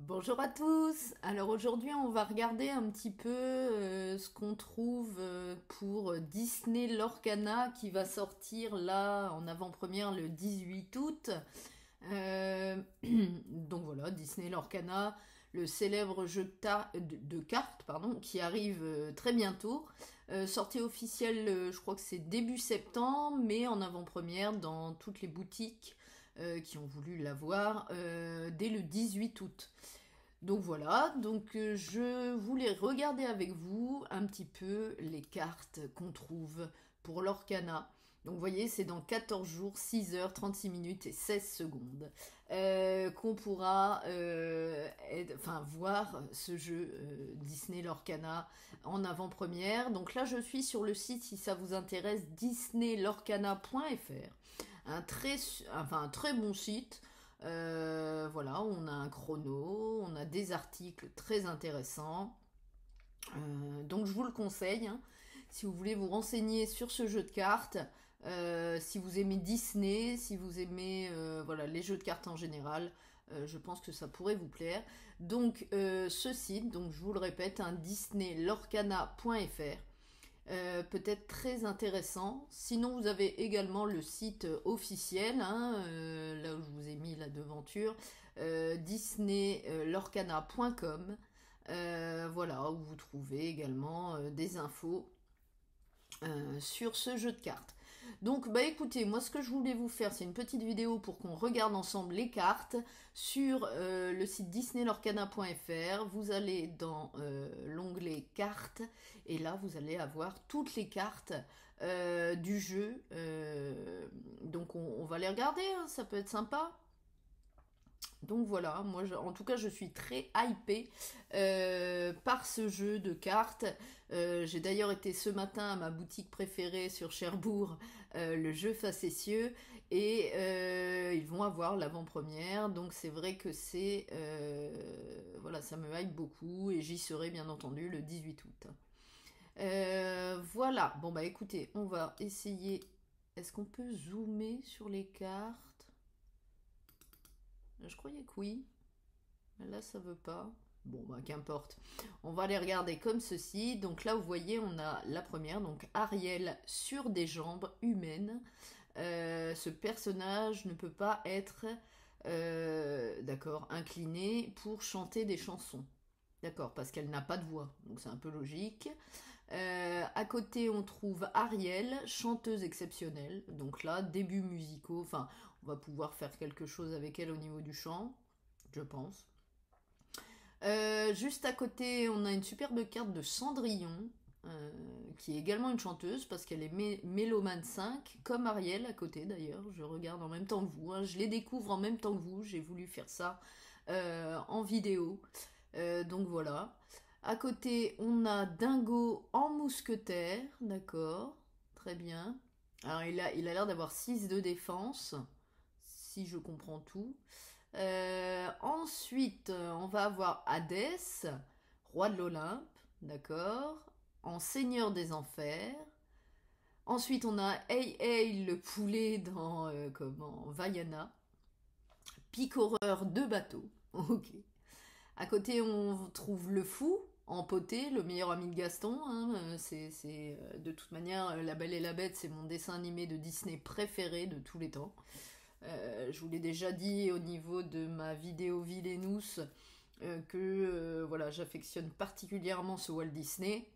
Bonjour à tous. Alors aujourd'hui, on va regarder un petit peu ce qu'on trouve pour Disney Lorcana qui va sortir là en avant-première le 18 août. Donc voilà, Disney Lorcana, le célèbre jeu de cartes pardon, qui arrive très bientôt. Sortie officielle, je crois que c'est début septembre, mais en avant-première dans toutes les boutiques qui ont voulu l'avoir dès le 18 août. Donc voilà, je voulais regarder avec vous un petit peu les cartes qu'on trouve pour l'Orcana. Donc vous voyez, c'est dans 14 jours, 6 heures, 36 minutes et 16 secondes qu'on pourra voir ce jeu Disney Lorcana en avant-première. Donc là, je suis sur le site, si ça vous intéresse, disneylorcana.fr. Un très bon site. Voilà, on a un chrono, on a des articles très intéressants. Donc je vous le conseille, hein, si vous voulez vous renseigner sur ce jeu de cartes, si vous aimez Disney, si vous aimez voilà, les jeux de cartes en général, je pense que ça pourrait vous plaire. Donc ce site, donc je vous le répète, hein, disneylorcana.fr. Peut-être très intéressant. Sinon, vous avez également le site officiel, hein, là où je vous ai mis la devanture, disneylorcana.com. Voilà, où vous trouvez également des infos sur ce jeu de cartes. Donc, bah écoutez, moi ce que je voulais vous faire, c'est une petite vidéo pour qu'on regarde ensemble les cartes sur le site disneylorcana.fr. Vous allez dans l'onglet cartes et là vous allez avoir toutes les cartes du jeu. Donc on va les regarder, hein, ça peut être sympa. Donc voilà, en tout cas je suis très hypée par ce jeu de cartes. J'ai d'ailleurs été ce matin à ma boutique préférée sur Cherbourg, le jeu facétieux, et ils vont avoir l'avant-première. Donc c'est vrai que voilà, ça me hype beaucoup et j'y serai bien entendu le 18 août. Voilà, bon bah écoutez, on va essayer. Est-ce qu'on peut zoomer sur les cartes? Je croyais que oui. Mais là, ça veut pas. Bon, bah qu'importe. On va les regarder comme ceci. Donc là, vous voyez, on a la première, donc Ariel sur des jambes humaines. Ce personnage ne peut pas être, d'accord, incliné pour chanter des chansons. D'accord, parce qu'elle n'a pas de voix. Donc c'est un peu logique. À côté, on trouve Ariel, chanteuse exceptionnelle. Donc là, débuts musicaux. Enfin, on va pouvoir faire quelque chose avec elle au niveau du chant, je pense. Juste à côté, on a une superbe carte de Cendrillon, qui est également une chanteuse, parce qu'elle est Mélomane 5, comme Ariel à côté d'ailleurs. Je regarde en même temps que vous, hein. Je les découvre en même temps que vous. J'ai voulu faire ça en vidéo. Donc voilà. À côté, on a Dingo en mousquetaire, d'accord, très bien. Alors il a l'air d'avoir 6 de défense, si je comprends tout. Ensuite, on va avoir Hadès, roi de l'Olympe, d'accord, en seigneur des enfers. Ensuite, on a Hey Hey le poulet dans Vaiana, picoreur de bateau, ok. À côté, on trouve le fou, empoté, le meilleur ami de Gaston, hein. De toute manière, La Belle et la Bête, c'est mon dessin animé de Disney préféré de tous les temps. Je vous l'ai déjà dit au niveau de ma vidéo Villainous que voilà, j'affectionne particulièrement ce Walt Disney.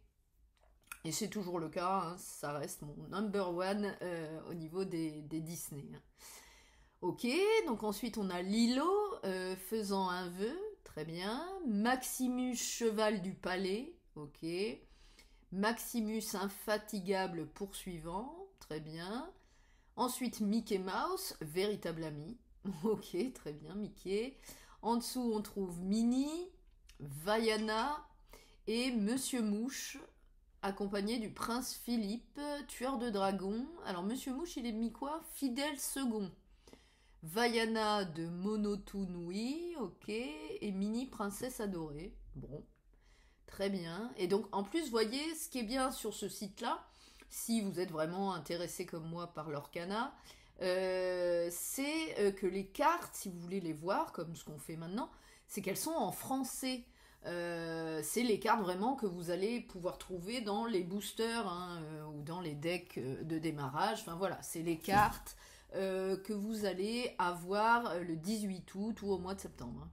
Et c'est toujours le cas, hein, ça reste mon number one au niveau des Disney, hein. Ok, donc ensuite on a Lilo faisant un vœu, très bien. Maximus cheval du palais, ok. Maximus infatigable poursuivant, très bien. Ensuite Mickey Mouse, véritable ami, ok, très bien Mickey. En dessous on trouve Minnie, Vaiana et Monsieur Mouche, accompagné du prince Philippe, tueur de dragons. Alors Monsieur Mouche il est mis quoi? Fidèle second. Vaiana de Monotunui, ok, et Mini Princesse Adorée. Bon, très bien. Et donc, en plus, voyez, ce qui est bien sur ce site-là, si vous êtes vraiment intéressé comme moi par l'Orcana, c'est que les cartes, si vous voulez les voir, comme ce qu'on fait maintenant, c'est qu'elles sont en français. C'est les cartes vraiment que vous allez pouvoir trouver dans les boosters hein, ou dans les decks de démarrage. Enfin voilà, c'est les cartes que vous allez avoir le 18 août ou au mois de septembre.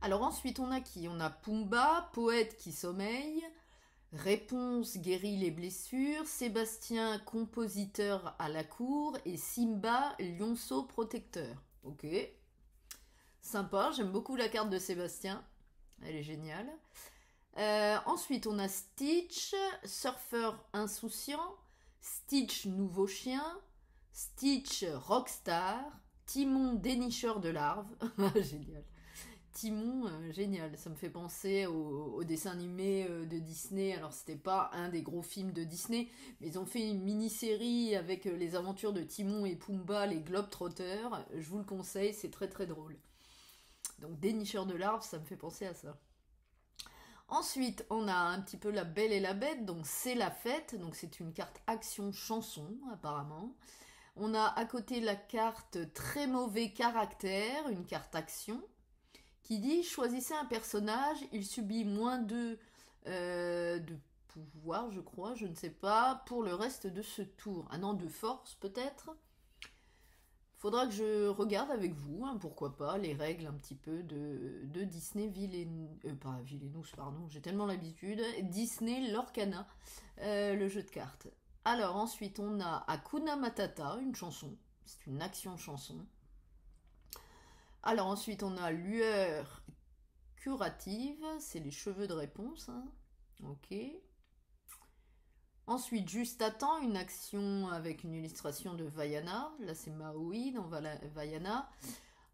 Alors ensuite on a qui? On a Pumba, poète qui sommeille, Réponse guérit les blessures, Sébastien, compositeur à la cour, et Simba, lionceau protecteur. Ok, sympa, j'aime beaucoup la carte de Sébastien, elle est géniale. Ensuite, on a Stitch, surfeur insouciant, Stitch, nouveau chien, Stitch, rockstar, Timon, dénicheur de larves. Génial. Timon, génial, ça me fait penser au dessin animé de Disney. Alors c'était pas un des gros films de Disney, mais ils ont fait une mini-série avec les aventures de Timon et Pumba, les Globetrotters. Je vous le conseille, c'est très très drôle. Donc dénicheur de larves, ça me fait penser à ça. Ensuite, on a un petit peu la Belle et la Bête, donc c'est la fête, donc c'est une carte action chanson apparemment. On a à côté la carte très mauvais caractère, une carte action, qui dit choisissez un personnage, il subit moins de pouvoir, je crois, je ne sais pas, pour le reste de ce tour. Ah non, de force peut-être. Faudra que je regarde avec vous, hein, pourquoi pas, les règles un petit peu de Disney pas Villainous, pardon, j'ai tellement l'habitude. Disney Lorcana, le jeu de cartes. Alors ensuite on a Hakuna Matata, une chanson, c'est une action chanson. Alors ensuite on a Lueur curative, c'est les cheveux de réponse, hein. Ok. Ensuite, juste à temps, une action avec une illustration de Vaiana. Là, c'est Maui dans Vaiana.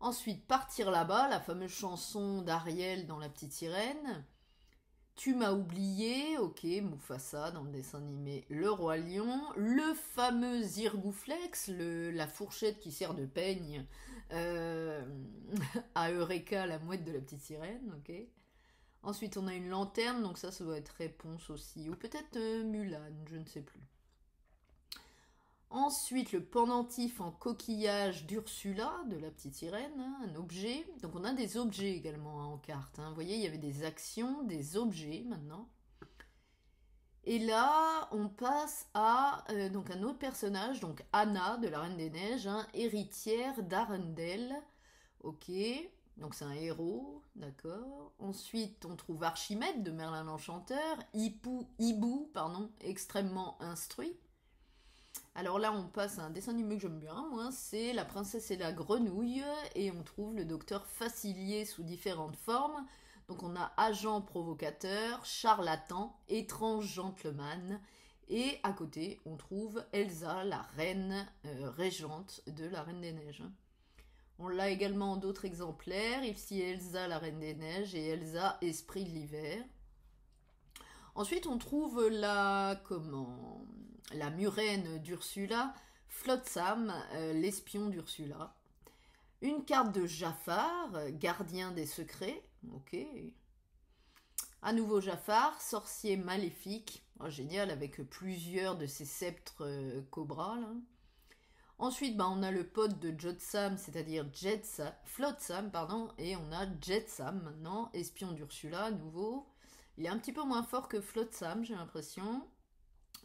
Ensuite, partir là-bas, la fameuse chanson d'Ariel dans La Petite Sirène. Tu m'as oublié, ok, Mufasa dans le dessin animé Le Roi Lion. Le fameux Zirgouflex, la fourchette qui sert de peigne à Eureka, la mouette de La Petite Sirène, ok. Ensuite, on a une lanterne, donc ça doit être réponse aussi. Ou peut-être Mulan, je ne sais plus. Ensuite, le pendentif en coquillage d'Ursula, de la petite sirène, hein, un objet. Donc on a des objets également hein, en carte. Hein. Vous voyez, il y avait des actions, des objets maintenant. Et là, on passe à donc un autre personnage, donc Anna de la Reine des Neiges, hein, héritière d'Arendelle. Ok. Donc c'est un héros, d'accord. Ensuite, on trouve Archimède de Merlin l'Enchanteur, Hibou, pardon, extrêmement instruit. Alors là, on passe à un dessin animé que j'aime bien, moi, c'est La Princesse et la Grenouille, et on trouve le docteur Facilier sous différentes formes. Donc on a agent provocateur, charlatan, étrange gentleman, et à côté, on trouve Elsa, la reine régente de la Reine des Neiges. On l'a également en d'autres exemplaires, ici Elsa la Reine des Neiges et Elsa Esprit de l'Hiver. Ensuite on trouve la murène d'Ursula, Flotsam, l'espion d'Ursula. Une carte de Jafar, gardien des secrets, ok. À nouveau Jafar, sorcier maléfique, oh, génial avec plusieurs de ses sceptres cobras là. Ensuite, on a le pote de Jotsam, c'est-à-dire Flotsam, pardon, et on a Jetsam maintenant, espion d'Ursula, à nouveau. Il est un petit peu moins fort que Flotsam, j'ai l'impression.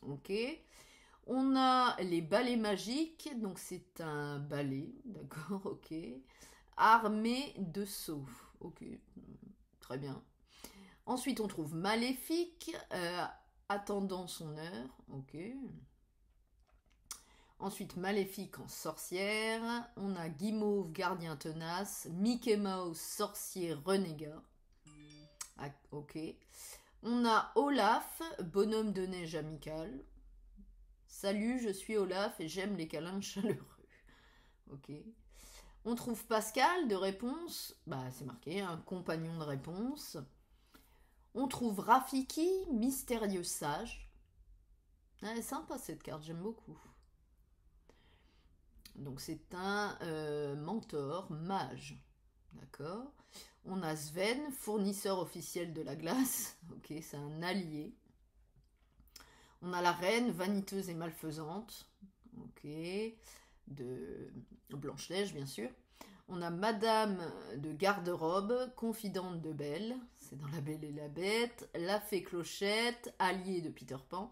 Ok. On a les balais magiques, donc c'est un balai, d'accord, ok. Armée de sceaux, ok, très bien. Ensuite, on trouve Maléfique, attendant son heure, ok. Ensuite, Maléfique en sorcière. On a Guimauve, gardien tenace. Mickey Mouse, sorcier renégat. Ah, ok. On a Olaf, bonhomme de neige amical. Salut, je suis Olaf et j'aime les câlins chaleureux. Ok. On trouve Pascal de réponse. C'est marqué, un compagnon de réponse. On trouve Rafiki, mystérieux sage. Elle est sympa cette carte, j'aime beaucoup. Donc c'est un mentor, mage. D'accord. On a Sven, fournisseur officiel de la glace. Ok, c'est un allié. On a la reine, vaniteuse et malfaisante. Ok. De Blanche-Neige, bien sûr. On a Madame de garde-robe, confidente de Belle, c'est dans La Belle et la Bête, la fée Clochette, alliée de Peter Pan,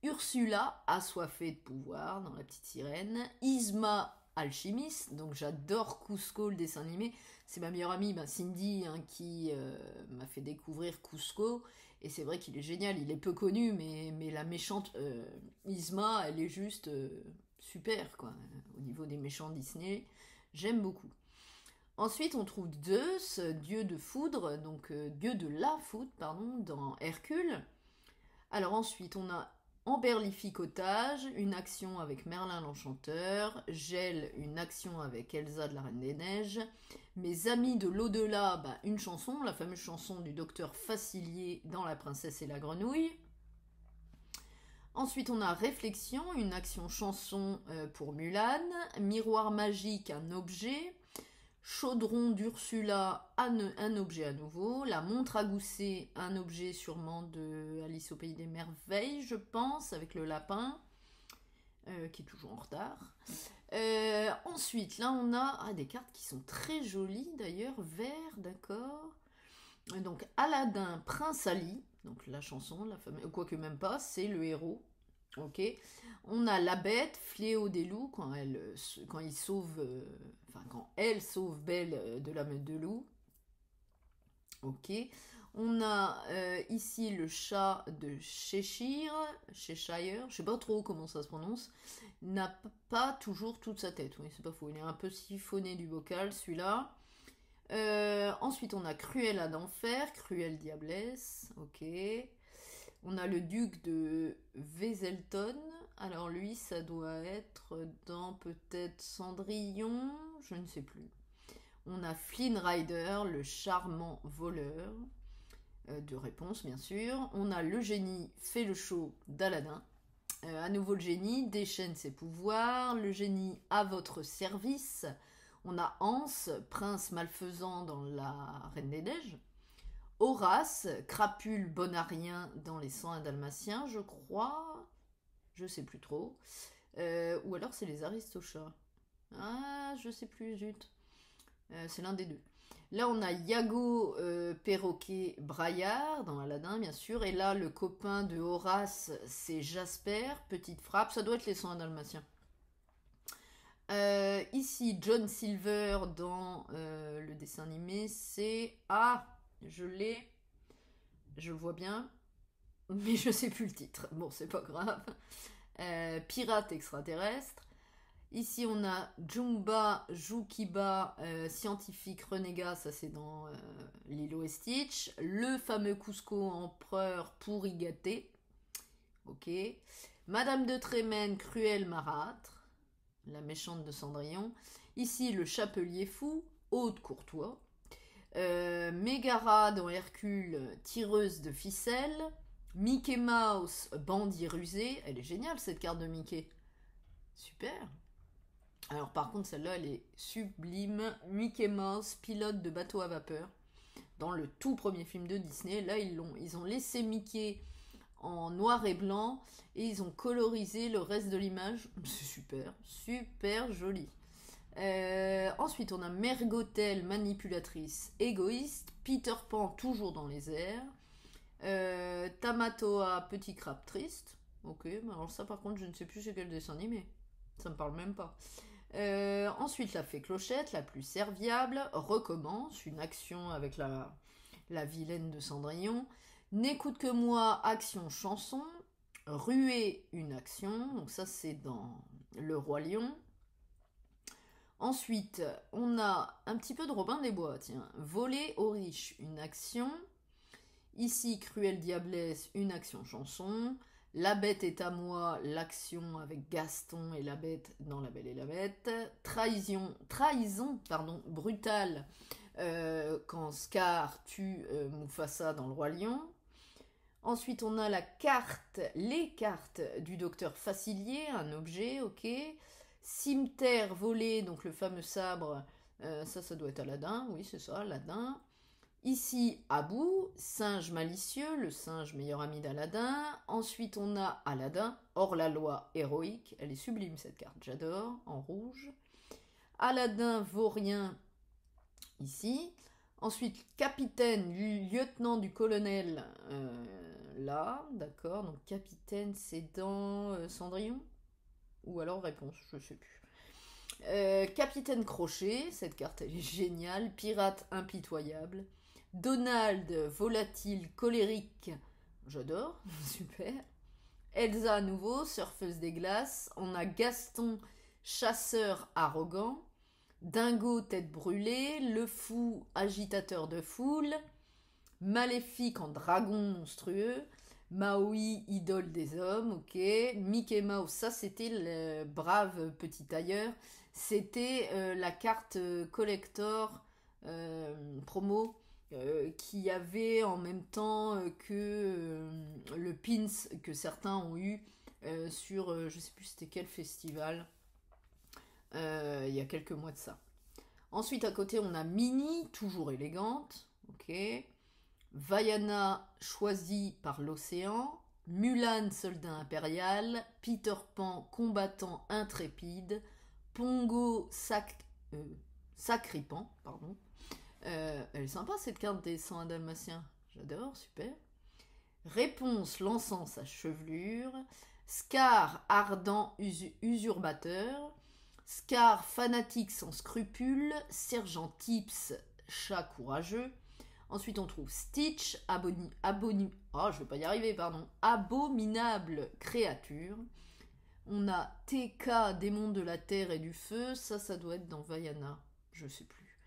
Ursula, assoiffée de pouvoir dans La Petite Sirène, Yzma, alchimiste, donc j'adore Cusco, le dessin animé, c'est ma meilleure amie Cindy qui m'a fait découvrir Cusco, et c'est vrai qu'il est génial, il est peu connu, mais la méchante Yzma, elle est juste super, quoi, au niveau des méchants Disney, j'aime beaucoup. Ensuite, on trouve Zeus, dieu de foudre, donc dieu de la foudre, pardon, dans Hercule. Alors ensuite, on a Emberlificotage, une action avec Merlin l'Enchanteur, Gel, une action avec Elsa de la Reine des Neiges, Mes amis de l'au-delà, une chanson, la fameuse chanson du docteur Facilier dans La Princesse et la Grenouille. Ensuite, on a Réflexion, une action chanson pour Mulan, Miroir magique, un objet, Chaudron d'Ursula, un objet à nouveau. La montre à gousset, un objet sûrement de Alice au Pays des Merveilles, je pense, avec le lapin, qui est toujours en retard. Ensuite, là, on a des cartes qui sont très jolies, d'ailleurs, vert, d'accord. Donc, Aladdin, Prince Ali, donc la chanson, la fameuse, quoique même pas, c'est le héros. Ok. On a la bête, fléau des loups, quand il sauve, quand elle sauve Belle de la meute de loups. Ok. On a ici le chat de Cheshire, je sais pas trop comment ça se prononce, n'a pas toujours toute sa tête. Oui, c'est pas faux. Il est un peu siphonné du bocal, celui-là. Ensuite, on a Cruella d'Enfer, Cruelle Diablesse. Ok. On a le duc de Weselton. Alors lui, ça doit être dans peut-être Cendrillon, je ne sais plus. On a Flynn Rider, le charmant voleur. De réponse, bien sûr. On a le génie fait le show d'Aladin. À nouveau le génie déchaîne ses pouvoirs. Le génie à votre service. On a Hans, prince malfaisant dans La Reine des Neiges. Horace, crapule bonarien dans Les 101 Dalmatiens, je crois. Je sais plus trop. Ou alors c'est les Aristochats. Ah, je sais plus, zut. C'est l'un des deux. Là, on a Iago, perroquet braillard dans Aladdin, bien sûr. Et là, le copain de Horace, c'est Jasper, petite frappe. Ça doit être les 101 Dalmatiens. Ici, John Silver dans le dessin animé, c'est... Ah, je l'ai. Je le vois bien. Mais je sais plus le titre. Bon, c'est pas grave. Pirate extraterrestre. Ici, on a Jumba Jukiba, scientifique renégat, ça c'est dans Lilo et Stitch. Le fameux Cusco empereur pourri gâté. Ok. Madame de Trémène, cruelle marâtre. La méchante de Cendrillon. Ici, le chapelier fou, Aude Courtois. Mégara dans Hercule, tireuse de ficelles. Mickey Mouse, bandit rusé. Elle est géniale cette carte de Mickey. Super. Alors par contre celle-là elle est sublime. Mickey Mouse, pilote de bateau à vapeur. Dans le tout premier film de Disney, là ils ont laissé Mickey en noir et blanc et ils ont colorisé le reste de l'image. C'est super, super joli. Ensuite on a Mergotel, manipulatrice égoïste. Peter Pan, toujours dans les airs. Tamatoa, petit crabe triste. Ok, mais alors ça par contre je ne sais plus c'est quel dessin animé. Ça me parle même pas. Ensuite, la fée Clochette, la plus serviable, recommence une action avec la vilaine de Cendrillon. N'écoute que moi, action chanson. Ruer, une action. Donc ça, c'est dans Le Roi Lion. Ensuite, on a un petit peu de Robin des Bois. Tiens, voler aux riches, une action. Ici, Cruelle Diablesse, une action chanson. La bête est à moi, l'action avec Gaston et la bête dans La Belle et la Bête. Trahison brutale quand Scar tue Mufasa dans Le Roi Lion. Ensuite, on a les cartes du docteur Facilier, un objet, ok. Cimeterre volé, donc le fameux sabre, ça doit être Aladdin, oui c'est ça, Aladdin. Ici, Abou, singe malicieux, le singe meilleur ami d'Aladin. Ensuite, on a Aladin, hors la loi héroïque. Elle est sublime cette carte, j'adore, en rouge. Aladin vaurien, ici. Ensuite, capitaine, lieutenant du colonel, là, d'accord. Donc capitaine, c'est dans Cendrillon? Ou alors réponse, je sais plus. Capitaine Crochet, cette carte elle est géniale. Pirate impitoyable. Donald, volatile, colérique, j'adore, super. Elsa à nouveau, surfeuse des glaces. On a Gaston, chasseur arrogant. Dingo, tête brûlée. Le fou, agitateur de foule. Maléfique en dragon monstrueux. Maui, idole des hommes, ok. Mickey Mouse, ça c'était le brave petit tailleur. C'était la carte collector promo qui avait en même temps que le pins que certains ont eu sur, je sais plus c'était quel festival, il y a quelques mois de ça. Ensuite à côté on a Minnie, toujours élégante, ok. Vaiana, choisie par l'océan. Mulan, soldat impérial. Peter Pan, combattant intrépide. Pongo, sacripant, pardon. Elle est sympa cette carte des 101 dalmatiens. J'adore, super. Réponse, lançant sa chevelure. Scar, ardent usurpateur. Scar, fanatique sans scrupules. Sergent Tips, chat courageux. Ensuite, on trouve Stitch, abominable créature. On a TK, démon de la terre et du feu. Ça doit être dans Vaiana. Je sais plus.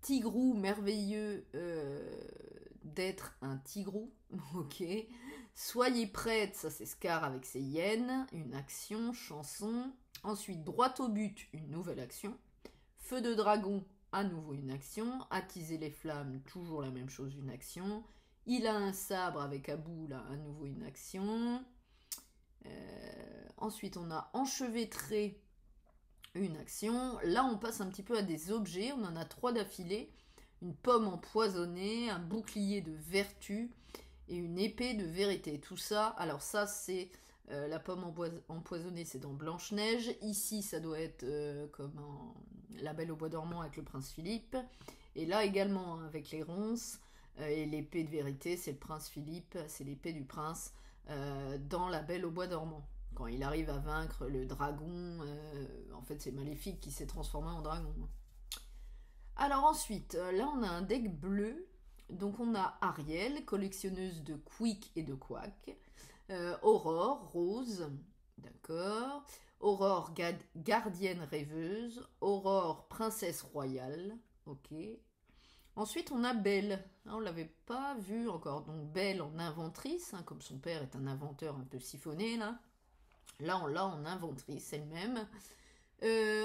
Tigrou, merveilleux d'être un tigrou. Ok. Soyez prête, ça c'est Scar avec ses hyènes. Une action, chanson. Ensuite, droit au but, une nouvelle action. Feu de dragon, à nouveau une action. Attiser les flammes, toujours la même chose, une action. Il a un sabre avec Abou, là, à nouveau une action. Ensuite, on a enchevêtré, une action. Là, on passe un petit peu à des objets. On en a 3 d'affilée. Une pomme empoisonnée, un bouclier de vertu et une épée de vérité. Tout ça, alors ça, c'est la pomme empoisonnée, c'est dans Blanche-Neige. Ici, ça doit être comme La Belle au bois dormant avec le prince Philippe. Et là également, avec les ronces. Et l'épée de vérité, c'est le prince Philippe, c'est l'épée du prince dans La Belle au bois dormant. Quand il arrive à vaincre le dragon, en fait c'est Maléfique qui s'est transformé en dragon. Alors ensuite, là on a un deck bleu. Donc on a Ariel, collectionneuse de Quick et de Quack. Aurore, Rose, d'accord. Aurore, gardienne rêveuse. Aurore, princesse royale, ok. Ensuite, on a Belle. On ne l'avait pas vue encore. Donc Belle en inventrice, hein, comme son père est un inventeur un peu siphonné, là. Là, on l'a en inventrice elle-même.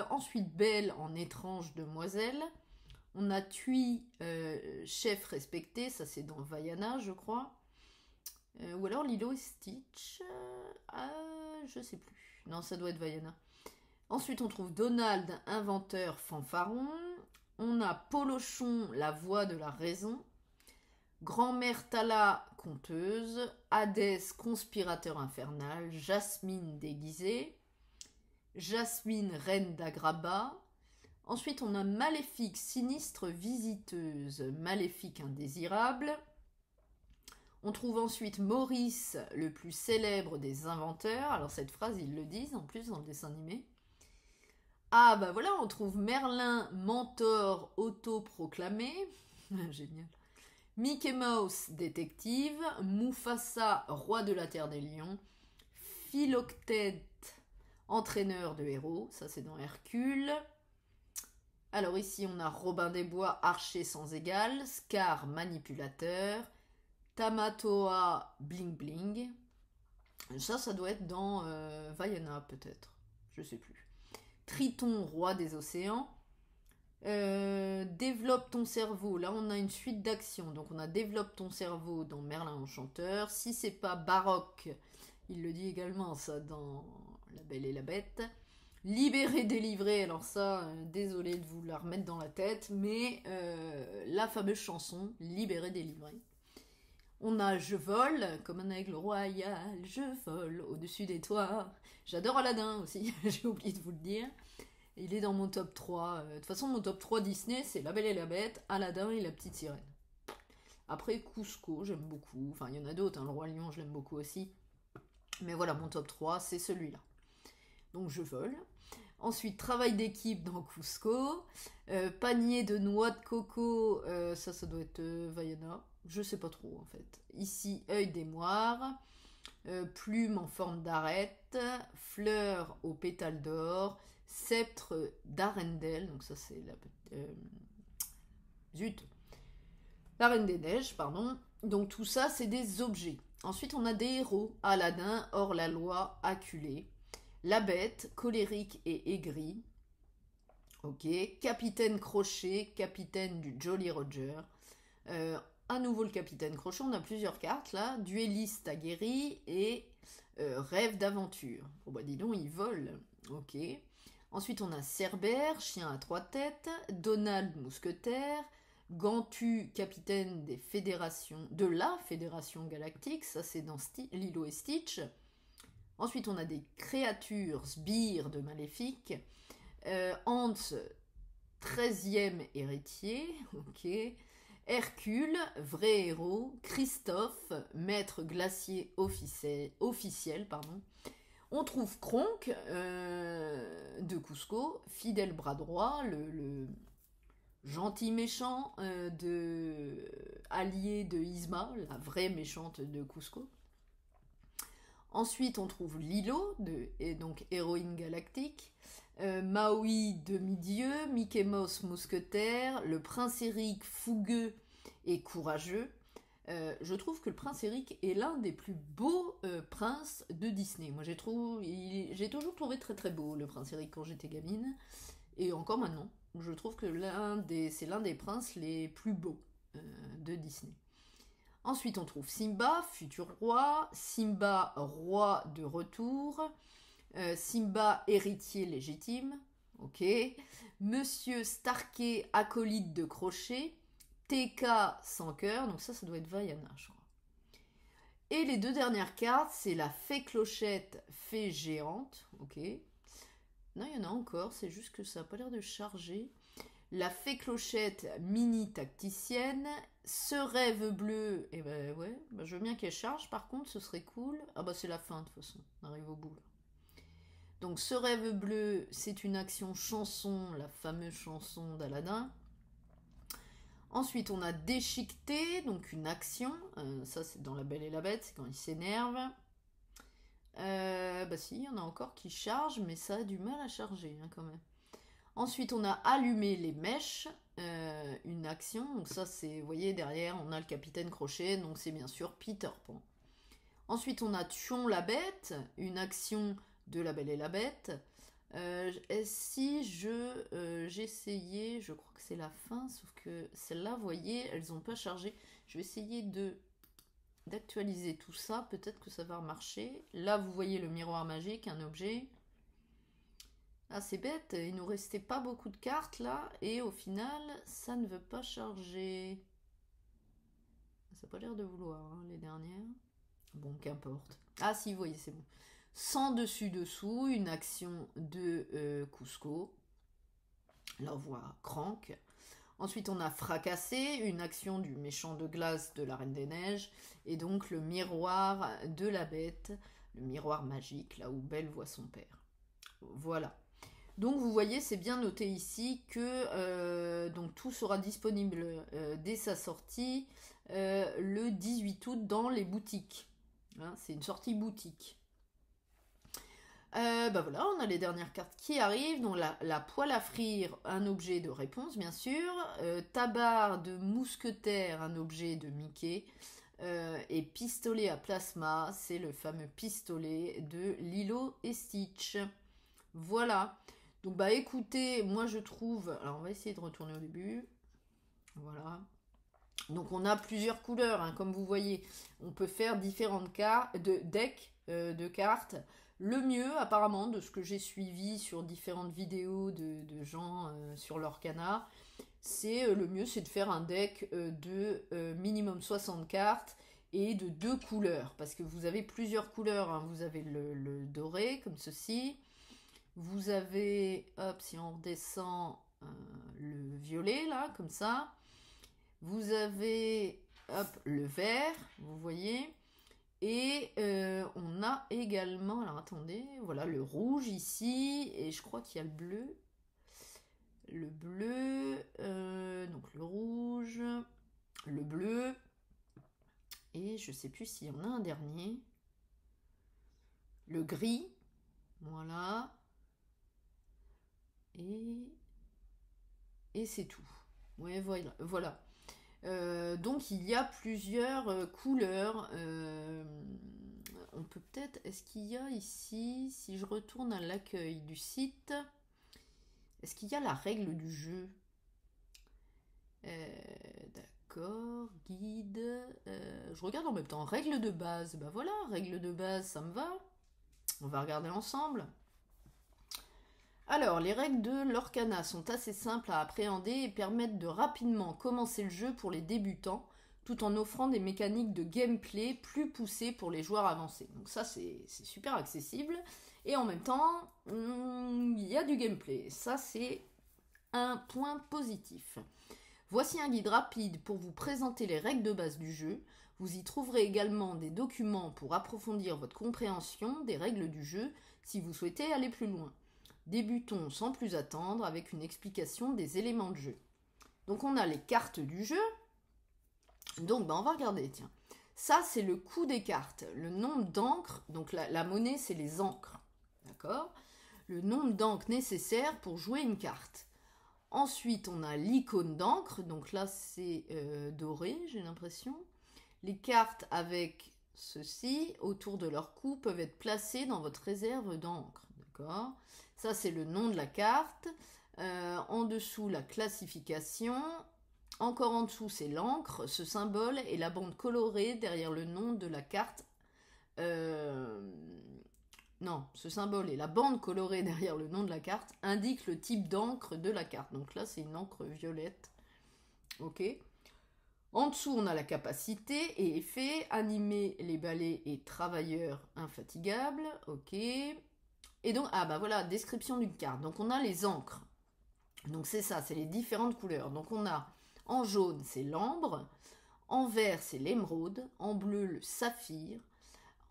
Ensuite, Belle en étrange demoiselle. On a Tui, chef respecté. Ça, c'est dans Vaiana, je crois. Ou alors Lilo et Stitch. Je sais plus. Non, ça doit être Vaiana. Ensuite, on trouve Donald, inventeur fanfaron. On a Polochon, la voix de la raison. Grand-mère Tala, conteuse. Hadès, conspirateur infernal. Jasmine, déguisée. Jasmine, reine d'Agraba. Ensuite, on a Maléfique, sinistre visiteuse. Maléfique, indésirable. On trouve ensuite Maurice, le plus célèbre des inventeurs. Alors cette phrase, ils le disent en plus dans le dessin animé. Ah bah voilà, on trouve Merlin, mentor autoproclamé. Génial. Mickey Mouse, détective. Mufasa, roi de la terre des lions. Philoctète, entraîneur de héros. Ça c'est dans Hercule. Alors ici on a Robin des Bois, archer sans égal. Scar, manipulateur. Tamatoa, bling bling. Ça doit être dans Vaiana peut-être. Je sais plus. Triton, roi des océans. Développe ton cerveau. Là, on a une suite d'actions. Donc, on a développe ton cerveau dans Merlin Enchanteur. Si c'est pas baroque, il le dit également, ça, dans La Belle et la Bête. Libérer, délivrer. Alors ça, désolé de vous la remettre dans la tête, mais la fameuse chanson Libérer, délivrer. On a Je vole, comme un aigle royal, je vole au-dessus des toits. J'adore Aladdin aussi, j'ai oublié de vous le dire. Il est dans mon top 3. De toute façon, mon top 3 Disney, c'est La Belle et la Bête, Aladdin et La Petite Sirène. Après, Cusco, j'aime beaucoup. Enfin, il y en a d'autres, hein. Le Roi Lion, je l'aime beaucoup aussi. Mais voilà, mon top 3, c'est celui-là. Donc je vole. Ensuite, travail d'équipe dans Cusco. Panier de noix de coco, ça doit être Vaiana. Je sais pas trop en fait. Ici, œil d'émoire. Plume en forme d'arête. Fleur aux pétales d'or. Sceptre d'Arendelle. Donc ça c'est la... zut. La Reine des Neiges, pardon. Donc tout ça, c'est des objets. Ensuite, on a des héros. Aladdin, hors-la-loi, acculé. La Bête, colérique et aigri. Ok. Capitaine Crochet, capitaine du Jolly Roger. À nouveau le capitaine Crochet, on a plusieurs cartes là. Duelliste aguerri et rêve d'aventure. Bon bah dis donc, il vole. Ok. Ensuite, on a Cerbère, chien à 3 têtes. Donald, mousquetaire. Gantu, capitaine de la Fédération Galactique. Ça, c'est dans Lilo et Stitch. Ensuite, on a des créatures, sbires de Maléfique. Hans, 13e héritier. Ok. Hercule, vrai héros. Christophe, maître glacier officiel. Pardon. On trouve Kronk de Cusco, fidèle bras droit, le gentil méchant allié de Yzma, la vraie méchante de Cusco. Ensuite, on trouve Lilo, et donc héroïne galactique. Maui, demi-dieu. Mickey Mouse, mousquetaire. Le prince Eric, fougueux et courageux. Je trouve que le prince Eric est l'un des plus beaux princes de Disney. Moi, j'ai toujours trouvé très très beau le prince Eric quand j'étais gamine. Et encore maintenant, je trouve que c'est l'un des princes les plus beaux de Disney. Ensuite, on trouve Simba, futur roi. Simba, roi de retour. Simba, héritier légitime. Ok. Monsieur Starkey, acolyte de crochet. TK, sans cœur. Donc ça doit être Vaiana, je crois. Et les deux dernières cartes, c'est la fée clochette, fée géante. Ok. Non, il y en a encore, c'est juste que ça n'a pas l'air de charger. La fée clochette, mini tacticienne. Ce rêve bleu, et ben ouais, je veux bien qu'elle charge, par contre, ce serait cool. Ah bah c'est la fin, de toute façon, on arrive au bout là. Donc ce rêve bleu, c'est une action chanson, la fameuse chanson d'Aladin. Ensuite, on a déchiqueté, donc une action. Ça, c'est dans La Belle et la Bête, c'est quand il s'énerve. Bah si, il y en a encore qui chargent, mais ça a du mal à charger hein, quand même. Ensuite, on a allumé les mèches, une action. Donc ça, c'est, vous voyez, derrière, on a le capitaine Crochet, donc c'est bien sûr Peter Pan. Ensuite, on a Tuons la bête, une action de La Belle et la Bête. Si j'essayais, je crois que c'est la fin, sauf que celle-là, vous voyez, elles n'ont pas chargé. Je vais essayer d'actualiser tout ça, peut-être que ça va marcher. Là, vous voyez le miroir magique, un objet. Ah, c'est bête, il nous restait pas beaucoup de cartes là, et au final, ça ne veut pas charger. Ça n'a pas l'air de vouloir, hein, les dernières. Bon, qu'importe. Ah si, vous voyez, c'est bon. Sans dessus-dessous, une action de Cusco. Là, on voit Krank. Ensuite, on a fracassé, une action du méchant de glace de la Reine des Neiges. Et donc, le miroir de la Bête, le miroir magique, là où Belle voit son père. Voilà. Donc vous voyez, c'est bien noté ici que donc tout sera disponible dès sa sortie le 18 août dans les boutiques. Hein, c'est une sortie boutique. Bah voilà, on a les dernières cartes qui arrivent. Donc la poêle à frire, un objet de réponse bien sûr. Tabard de mousquetaire, un objet de Mickey. Et pistolet à plasma, c'est le fameux pistolet de Lilo et Stitch. Voilà. Donc bah écoutez, moi je trouve... Alors on va essayer de retourner au début. Voilà. Donc on a plusieurs couleurs, hein, comme vous voyez. On peut faire différentes decks de cartes. Le mieux, apparemment, de ce que j'ai suivi sur différentes vidéos de gens sur leur canard, le mieux c'est de faire un deck de minimum 60 cartes et de 2 couleurs. Parce que vous avez plusieurs couleurs. Hein. Vous avez le doré, comme ceci. Vous avez, hop, si on redescend, le violet, là, comme ça. Vous avez, hop, le vert, vous voyez. Et on a également, alors attendez, voilà, le rouge ici. Et je crois qu'il y a le bleu. Le bleu, donc le rouge, le bleu. Et je sais plus s'il y en a un dernier. Le gris, voilà. Et, et c'est tout. Ouais, voilà. Donc il y a plusieurs couleurs. On peut peut-être. Est-ce qu'il y a ici, si je retourne à l'accueil du site, est-ce qu'il y a la règle du jeu? D'accord, guide. Je regarde en même temps. Règle de base. Bah voilà, règle de base, ça me va. On va regarder ensemble. Alors, les règles de l'Orcana sont assez simples à appréhender et permettent de rapidement commencer le jeu pour les débutants, tout en offrant des mécaniques de gameplay plus poussées pour les joueurs avancés. Donc ça, c'est super accessible. Et en même temps, il y a du gameplay. Ça, c'est un point positif. Voici un guide rapide pour vous présenter les règles de base du jeu. Vous y trouverez également des documents pour approfondir votre compréhension des règles du jeu si vous souhaitez aller plus loin. Débutons sans plus attendre avec une explication des éléments de jeu. Donc on a les cartes du jeu. Donc on va regarder, tiens. Ça c'est le coût des cartes, le nombre d'encres, donc la monnaie c'est les encres, d'accord? Le nombre d'encres nécessaires pour jouer une carte. Ensuite on a l'icône d'encre, donc là c'est doré j'ai l'impression. Les cartes avec ceci autour de leur cou peuvent être placées dans votre réserve d'encre, d'accord? Ça, c'est le nom de la carte. En dessous, la classification. Encore en dessous, c'est l'encre. Ce symbole et la bande colorée derrière le nom de la carte. Non, ce symbole et la bande colorée derrière le nom de la carte indiquent le type d'encre de la carte. Donc là, c'est une encre violette. Ok. En dessous, on a la capacité et effet, animer les balais et travailleurs infatigables. Ok. Et donc, ah bah voilà, description d'une carte. Donc on a les encres. Donc c'est ça, c'est les différentes couleurs. Donc on a en jaune, c'est l'ambre. En vert, c'est l'émeraude. En bleu, le saphir.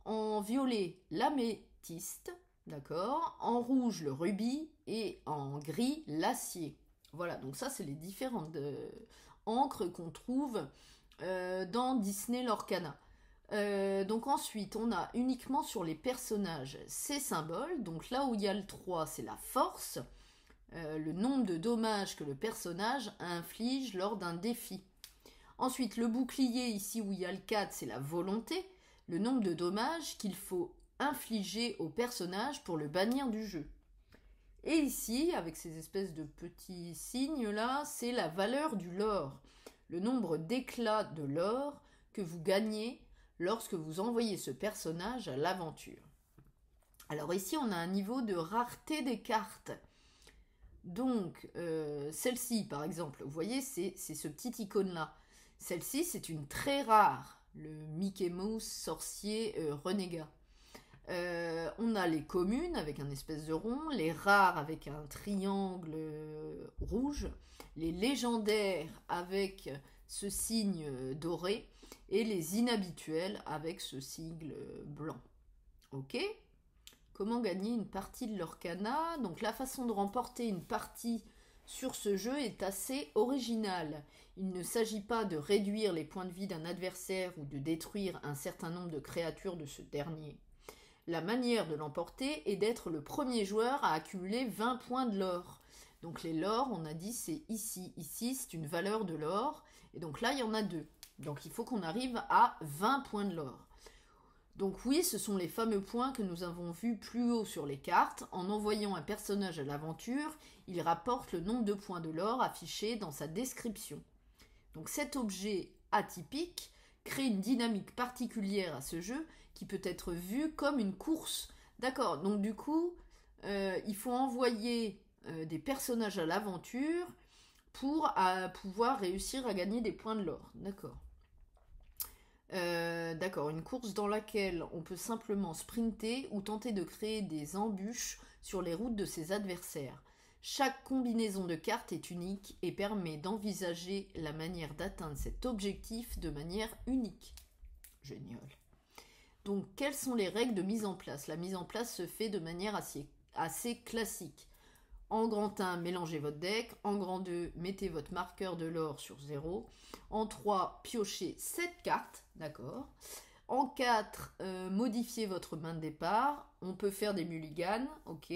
En violet, l'améthyste. D'accord. En rouge, le rubis. Et en gris, l'acier. Voilà, donc ça, c'est les différentes encres qu'on trouve dans Disney Lorcana. Donc ensuite, on a uniquement sur les personnages ces symboles. Donc là où il y a le 3, c'est la force, le nombre de dommages que le personnage inflige lors d'un défi. Ensuite, le bouclier, ici où il y a le 4, c'est la volonté, le nombre de dommages qu'il faut infliger au personnage pour le bannir du jeu. Et ici, avec ces espèces de petits signes là, c'est la valeur du lore, le nombre d'éclats de lore que vous gagnez lorsque vous envoyez ce personnage à l'aventure. Alors ici, on a un niveau de rareté des cartes. Donc, celle-ci, par exemple, vous voyez, c'est ce petit icône-là. Celle-ci, c'est une très rare, le Mickey Mouse sorcier renégat. On a les communes avec un espèce de rond, les rares avec un triangle rouge, les légendaires avec ce signe doré, et les inhabituels avec ce sigle blanc. Ok. Comment gagner une partie de l'Orcana? Donc la façon de remporter une partie sur ce jeu est assez originale. Il ne s'agit pas de réduire les points de vie d'un adversaire ou de détruire un certain nombre de créatures de ce dernier. La manière de l'emporter est d'être le premier joueur à accumuler 20 points de lore. Donc les lore, on a dit, c'est ici. Ici, c'est une valeur de lore. Et donc là, il y en a 2. Donc il faut qu'on arrive à 20 points de lore. Donc oui, ce sont les fameux points que nous avons vus plus haut sur les cartes. En envoyant un personnage à l'aventure, il rapporte le nombre de points de lore affichés dans sa description. Donc cet objet atypique crée une dynamique particulière à ce jeu qui peut être vu comme une course. D'accord, donc du coup, il faut envoyer des personnages à l'aventure pour pouvoir réussir à gagner des points de lore. D'accord. D'accord, une course dans laquelle on peut simplement sprinter ou tenter de créer des embûches sur les routes de ses adversaires. Chaque combinaison de cartes est unique et permet d'envisager la manière d'atteindre cet objectif de manière unique. Génial. Donc, quelles sont les règles de mise en place? La mise en place se fait de manière assez classique. En grand 1, mélangez votre deck. En grand 2, mettez votre marqueur de l'or sur 0. En 3, piochez 7 cartes. D'accord. En 4, modifiez votre main de départ. On peut faire des mulligans. Ok.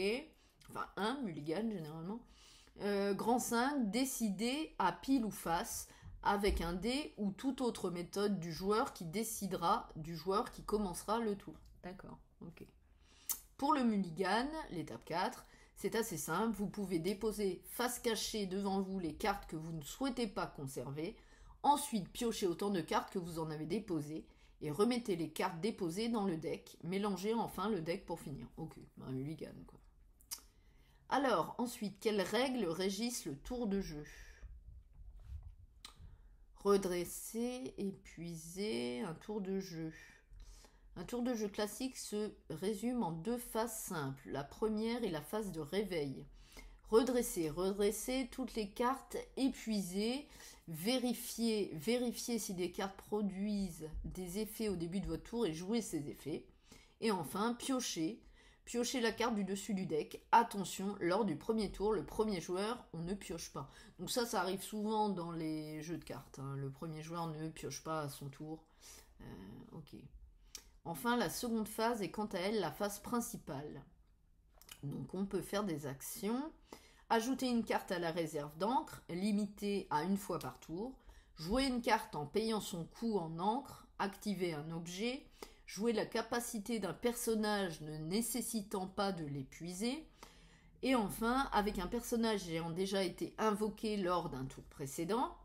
Enfin, un mulligan généralement. Grand 5, décidez à pile ou face avec un dé ou toute autre méthode du joueur qui décidera du joueur qui commencera le tour. D'accord. Ok. Pour le mulligan, l'étape 4, c'est assez simple, vous pouvez déposer face cachée devant vous les cartes que vous ne souhaitez pas conserver, ensuite piochez autant de cartes que vous en avez déposées, et remettez les cartes déposées dans le deck, mélangez enfin le deck pour finir. Ok, un mulligan quoi. Alors, ensuite, quelles règles régissent le tour de jeu? Redresser, épuiser, un tour de jeu. Un tour de jeu classique se résume en 2 phases simples. La première est la phase de réveil. Redresser toutes les cartes épuisées, vérifier si des cartes produisent des effets au début de votre tour et jouer ces effets. Et enfin, piocher la carte du dessus du deck. Attention, lors du premier tour, le premier joueur, on ne pioche pas. Donc ça arrive souvent dans les jeux de cartes. Hein. Le premier joueur ne pioche pas à son tour. Ok. Enfin, la seconde phase est quant à elle la phase principale. Donc on peut faire des actions. Ajouter une carte à la réserve d'encre, limitée à une fois par tour. Jouer une carte en payant son coût en encre. Activer un objet. Jouer la capacité d'un personnage ne nécessitant pas de l'épuiser. Et enfin, avec un personnage ayant déjà été invoqué lors d'un tour précédent,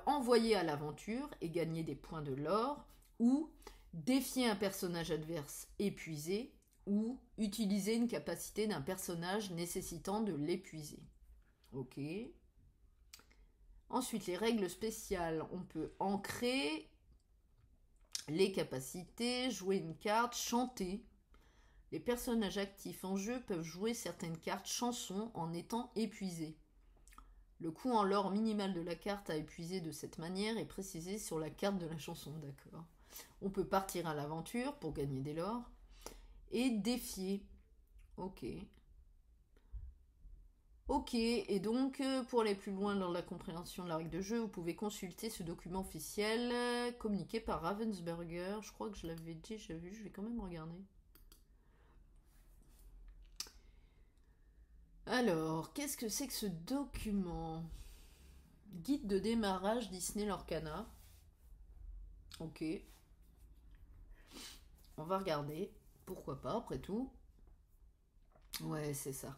envoyer à l'aventure et gagner des points de l'or, ou défier un personnage adverse épuisé, ou utiliser une capacité d'un personnage nécessitant de l'épuiser. Ok. Ensuite, les règles spéciales. On peut ancrer les capacités, jouer une carte, chanter. Les personnages actifs en jeu peuvent jouer certaines cartes chansons en étant épuisés. Le coût en l'or minimal de la carte à épuiser de cette manière est précisé sur la carte de la chanson, d'accord. On peut partir à l'aventure pour gagner des lors. Et défier. Ok. Ok, et donc pour aller plus loin dans la compréhension de la règle de jeu, vous pouvez consulter ce document officiel communiqué par Ravensburger. Je crois que je l'avais déjà vu, je vais quand même regarder. Alors, qu'est-ce que c'est que ce document? Guide de démarrage Disney Lorcana. Ok. On va regarder. Pourquoi pas, après tout. Ouais, c'est ça.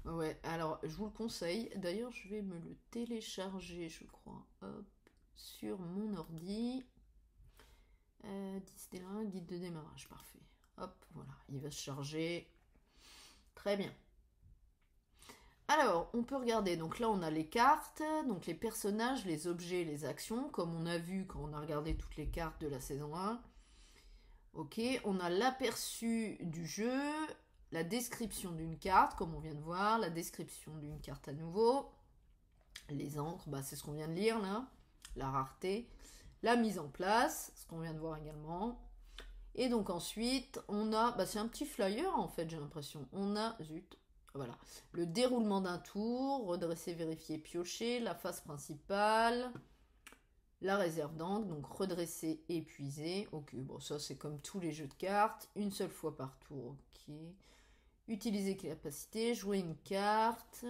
Ouais, alors je vous le conseille. D'ailleurs, je vais me le télécharger, je crois. Hop, sur mon ordi. Disney, guide de démarrage, parfait. Hop, voilà, il va se charger. Très bien. Alors, on peut regarder, donc là on a les cartes, donc les personnages, les objets, les actions, comme on a vu quand on a regardé toutes les cartes de la saison 1. Ok, on a l'aperçu du jeu, la description d'une carte, comme on vient de voir, la description d'une carte à nouveau, les encres, bah, c'est ce qu'on vient de lire là, la rareté, la mise en place, ce qu'on vient de voir également. Et donc ensuite, on a, bah, c'est un petit flyer en fait, j'ai l'impression. On a, zut, voilà, le déroulement d'un tour, redresser, vérifier, piocher, la phase principale, la réserve d'encre, donc redresser, épuiser. Ok, bon, ça c'est comme tous les jeux de cartes, une seule fois par tour. Ok. Utiliser capacité, jouer une carte.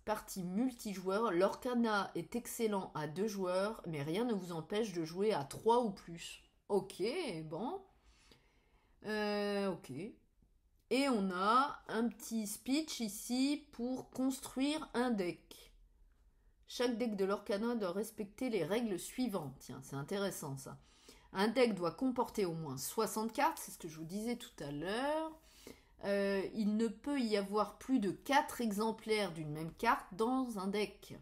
Partie multijoueur. L'Orcana est excellent à 2 joueurs, mais rien ne vous empêche de jouer à 3 ou plus. Ok, bon. Ok. Et on a un petit speech ici pour construire un deck. Chaque deck de l'Orcana doit respecter les règles suivantes. Tiens, c'est intéressant ça. Un deck doit comporter au moins 60 cartes, c'est ce que je vous disais tout à l'heure. Il ne peut y avoir plus de 4 exemplaires d'une même carte dans un deck.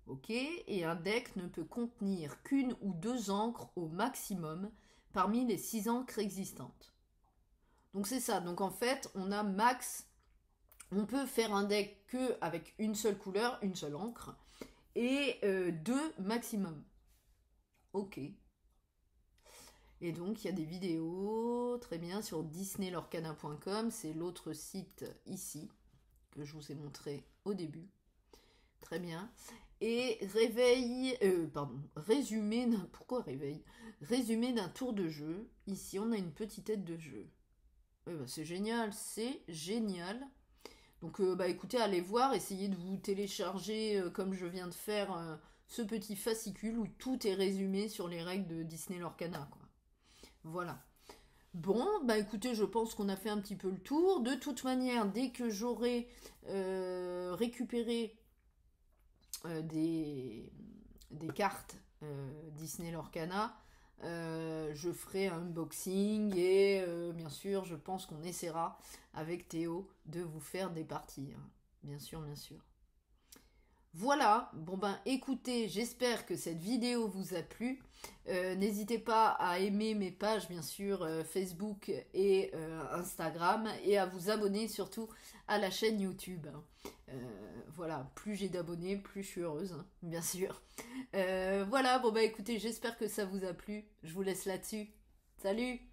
Ok, et un deck ne peut contenir qu'une ou 2 encres au maximum parmi les 6 encres existantes. Donc c'est ça. Donc en fait, on a max. On peut faire un deck que avec une seule couleur, une seule encre, et 2 maximum. Ok. Et donc il y a des vidéos, très bien, sur disneylorcana.com, c'est l'autre site ici, que je vous ai montré au début. Très bien. Et résumé pourquoi réveil? Résumé d'un tour de jeu. Ici, on a une petite aide de jeu. C'est génial, c'est génial. Donc, écoutez, allez voir, essayez de vous télécharger, comme je viens de faire, ce petit fascicule où tout est résumé sur les règles de Disney Lorcana, quoi. Voilà. Bon, écoutez, je pense qu'on a fait un petit peu le tour. De toute manière, dès que j'aurai récupéré des cartes Disney Lorcana, je ferai un unboxing et bien sûr, je pense qu'on essaiera avec Théo de vous faire des parties, hein. Bien sûr, bien sûr. Voilà, bon écoutez, j'espère que cette vidéo vous a plu. N'hésitez pas à aimer mes pages, bien sûr, Facebook et Instagram, et à vous abonner surtout à la chaîne YouTube. Voilà, plus j'ai d'abonnés, plus je suis heureuse, hein, bien sûr. Voilà, écoutez, j'espère que ça vous a plu. Je vous laisse là-dessus. Salut!